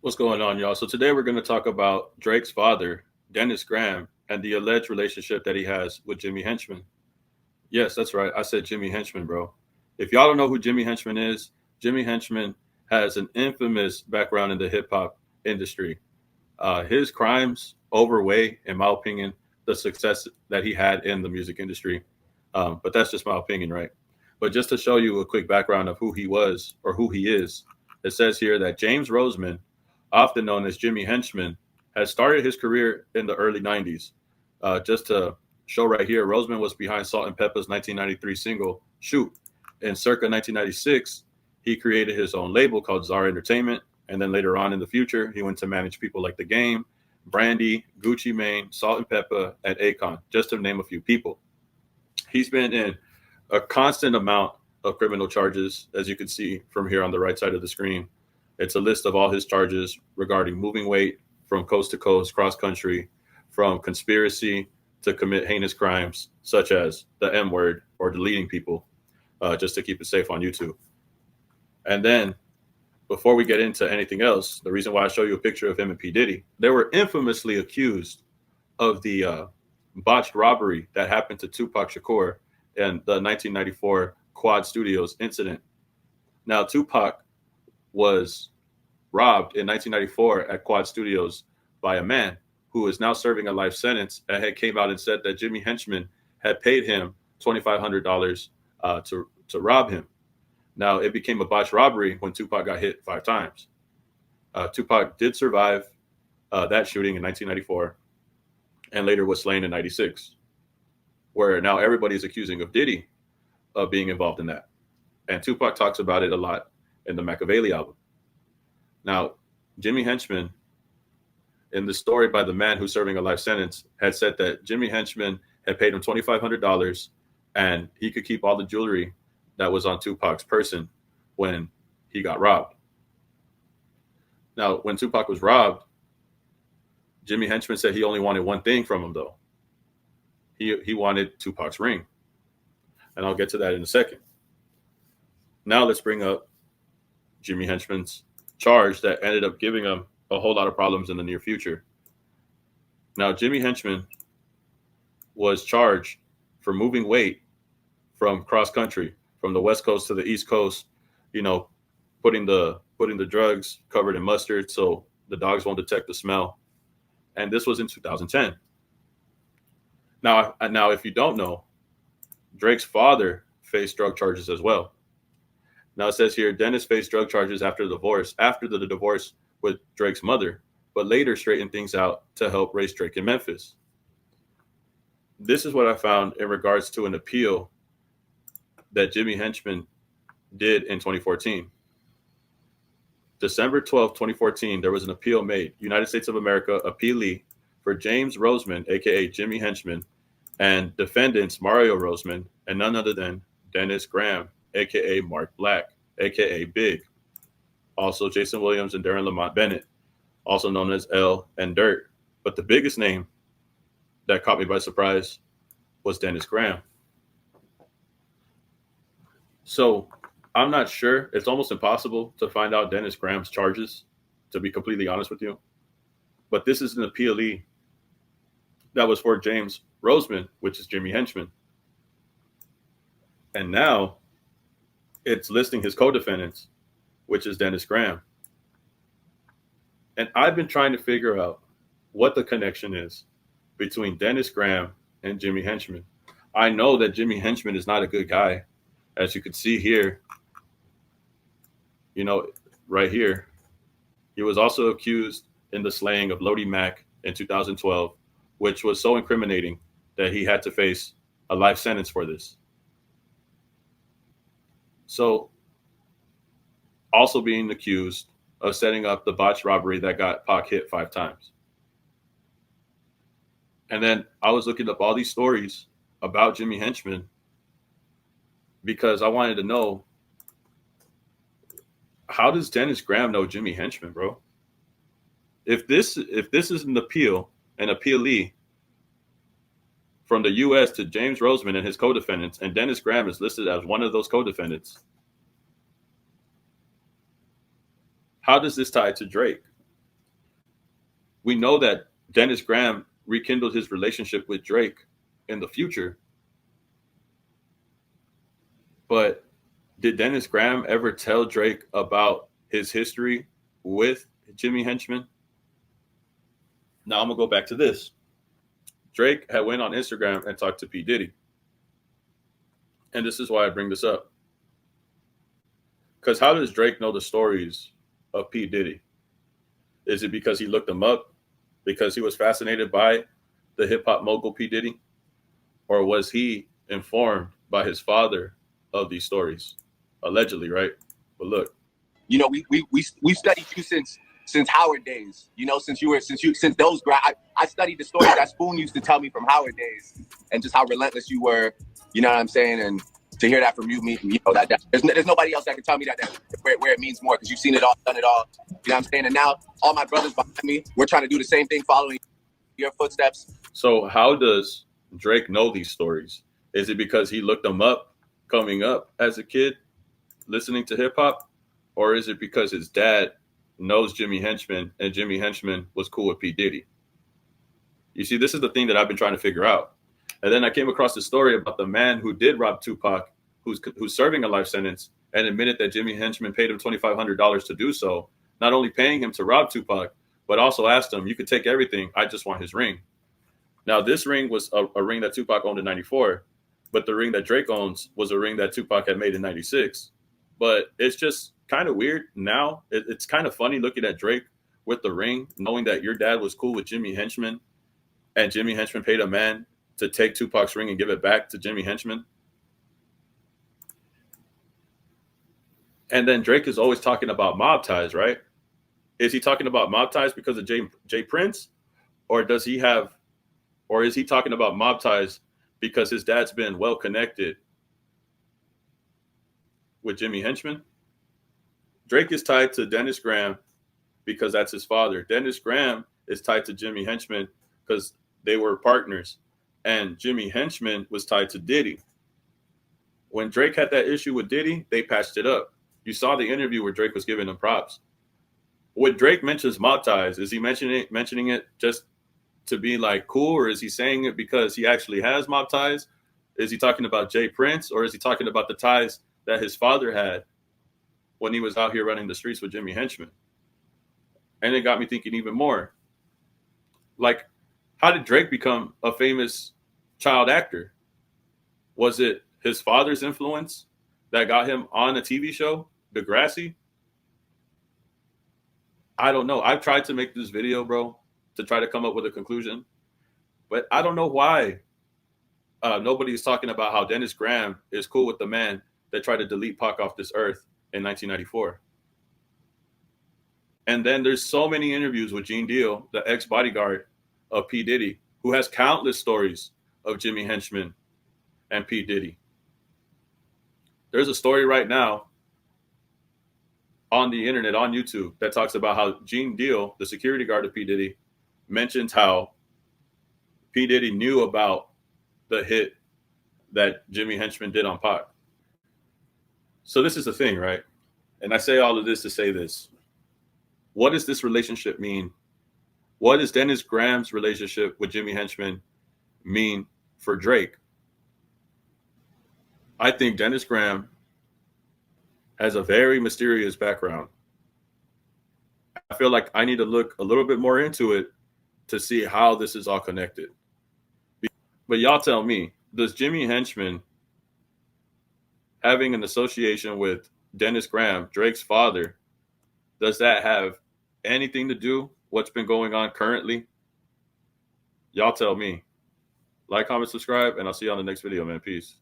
What's going on, y'all? So today we're going to talk about Drake's father, Dennis Graham, and the alleged relationship that he has with Jimmy Henchman. Yes, that's right. I said Jimmy Henchman, bro. If y'all don't know who Jimmy Henchman is, Jimmy Henchman has an infamous background in the hip hop industry. His crimes overweigh, in my opinion, the success that he had in the music industry. But that's just my opinion, right? But just to show you a quick background of who he was or who he is, it says here that James Roseman, often known as Jimmy Henchman, has started his career in the early 90s. Just to show right here, Roseman was behind Salt and Pepper's 1993 single, Shoot. In circa 1996, he created his own label called Czar Entertainment. And then later on in the future, he went to manage people like The Game, Brandy, Gucci Mane, Salt and Pepper, and Akon, just to name a few people. He's been in a constant amount of criminal charges, as you can see from here on the right side of the screen. It's a list of all his charges regarding moving weight from coast to coast, cross country, from conspiracy to commit heinous crimes such as the M word or deleting people, just to keep it safe on YouTube. And then, before we get into anything else, the reason why I show you a picture of him and P. Diddy, they were infamously accused of the botched robbery that happened to Tupac Shakur in the 1994 Quad Studios incident. Now, Tupac was robbed in 1994 at Quad Studios by a man who is now serving a life sentence and had came out and said that Jimmy Henchman had paid him $2,500 to rob him. Now, it became a botched robbery when Tupac got hit 5 times. Tupac did survive that shooting in 1994 and later was slain in 96, where now everybody's accusing of Diddy of being involved in that. And Tupac talks about it a lot in the Machiavelli album. Now, Jimmy Henchman, in the story by the man who's serving a life sentence, had said that Jimmy Henchman had paid him $2,500 and he could keep all the jewelry that was on Tupac's person when he got robbed. Now, when Tupac was robbed, Jimmy Henchman said he only wanted one thing from him, though. He wanted Tupac's ring. And I'll get to that in a second. Now let's bring up Jimmy Henchman's charge that ended up giving him a whole lot of problems in the near future. Now, Jimmy Henchman was charged for moving weight from cross country, from the West Coast to the East Coast, you know, putting the drugs covered in mustard so the dogs won't detect the smell. And this was in 2010. Now, if you don't know, Drake's father faced drug charges as well. Now it says here, Dennis faced drug charges after the divorce with Drake's mother, but later straightened things out to help raise Drake in Memphis. This is what I found in regards to an appeal that Jimmy Henchman did in 2014. December 12th, 2014, there was an appeal made. United States of America appealee for James Roseman, aka Jimmy Henchman, and defendants Mario Roseman and none other than Dennis Graham, aka Mark Black, aka Big. Also Jason Williams and Darren Lamont Bennett, also known as L and Dirt. But the biggest name that caught me by surprise was Dennis Graham. So I'm not sure. It's almost impossible to find out Dennis Graham's charges, to be completely honest with you. But this is an appealee that was for James Roseman, which is Jimmy Henchman. And now it's listing his co-defendants, which is Dennis Graham. And I've been trying to figure out what the connection is between Dennis Graham and Jimmy Henchman. I know that Jimmy Henchman is not a good guy. As you can see here, right here, he was also accused in the slaying of Lodi Mack in 2012, which was so incriminating that he had to face a life sentence for this. So, also being accused of setting up the botched robbery that got Pac hit 5 times. And then I was looking up all these stories about Jimmy Henchman because I wanted to know, how does Dennis Graham know Jimmy Henchman, bro? If this is an appealee from the U.S. to James Roseman and his co-defendants, and Dennis Graham is listed as one of those co-defendants, how does this tie to Drake? We know that Dennis Graham rekindled his relationship with Drake in the future, but did Dennis Graham ever tell Drake about his history with Jimmy Henchman? Now I'm gonna go back to this. Drake had went on Instagram and talked to P. Diddy. And this is why I bring this up. Because how does Drake know the stories of P. Diddy? Is it because he looked them up? Because he was fascinated by the hip hop mogul P. Diddy? Or was he informed by his father of these stories? Allegedly, right? But look. You know, we've studied you since Howard days. You know, since those I studied the stories that Spoon used to tell me from Howard days, and just how relentless you were. You know what I'm saying? And to hear that from you, that there's nobody else that can tell me that where it means more, because you've seen it all, done it all. You know what I'm saying? And now all my brothers behind me, we're trying to do the same thing, following your footsteps. So how does Drake know these stories? Is it because he looked them up coming up as a kid, listening to hip hop? Or is it because his dad knows Jimmy Henchman and Jimmy Henchman was cool with P. Diddy? You see, this is the thing that I've been trying to figure out. And then I came across the story about the man who did rob Tupac, who's serving a life sentence, and admitted that Jimmy Henchman paid him $2,500 to do so, not only paying him to rob Tupac, but also asked him, you could take everything, I just want his ring. Now, this ring was a ring that Tupac owned in 94, but the ring that Drake owns was a ring that Tupac had made in 96. But it's just kind of weird now. It's kind of funny looking at Drake with the ring, knowing that your dad was cool with Jimmy Henchman, and Jimmy Henchman paid a man to take Tupac's ring and give it back to Jimmy Henchman. And then Drake is always talking about mob ties, right? Is he talking about mob ties because of Jay Prince? Or is he talking about mob ties because his dad's been well connected with Jimmy Henchman? Drake is tied to Dennis Graham because that's his father. Dennis Graham is tied to Jimmy Henchman because they were partners. And Jimmy Henchman was tied to Diddy. When Drake had that issue with Diddy, they patched it up. You saw the interview where Drake was giving him props. When Drake mentions mob ties, is he mentioning it just to be like cool, or is he saying it because he actually has mob ties? Is he talking about Jay Prince, or is he talking about the ties that his father had when he was out here running the streets with Jimmy Henchman? And it got me thinking even more. Like, how did Drake become a famous child actor? Was it his father's influence that got him on a TV show, Degrassi? I don't know. I've tried to make this video, bro, to try to come up with a conclusion, but I don't know why nobody's talking about how Dennis Graham is cool with the man that tried to delete Pac off this earth in 1994. And then there's so many interviews with Gene Deal, the ex-bodyguard of P. Diddy, who has countless stories of Jimmy Henchman and P. Diddy. There's a story right now on the internet, on YouTube, that talks about how Gene Deal, the security guard of P. Diddy, mentions how P. Diddy knew about the hit that Jimmy Henchman did on Pac. So this is the thing, right? And I say all of this to say this. What does this relationship mean? What does Dennis Graham's relationship with Jimmy Henchman mean for Drake? I think Dennis Graham has a very mysterious background. I feel like I need to look a little bit more into it to see how this is all connected. But y'all tell me, does Jimmy Henchman having an association with Dennis Graham, Drake's father, does that have anything to do with what's been going on currently? Y'all tell me. Like, comment, subscribe, and I'll see you on the next video, man. Peace.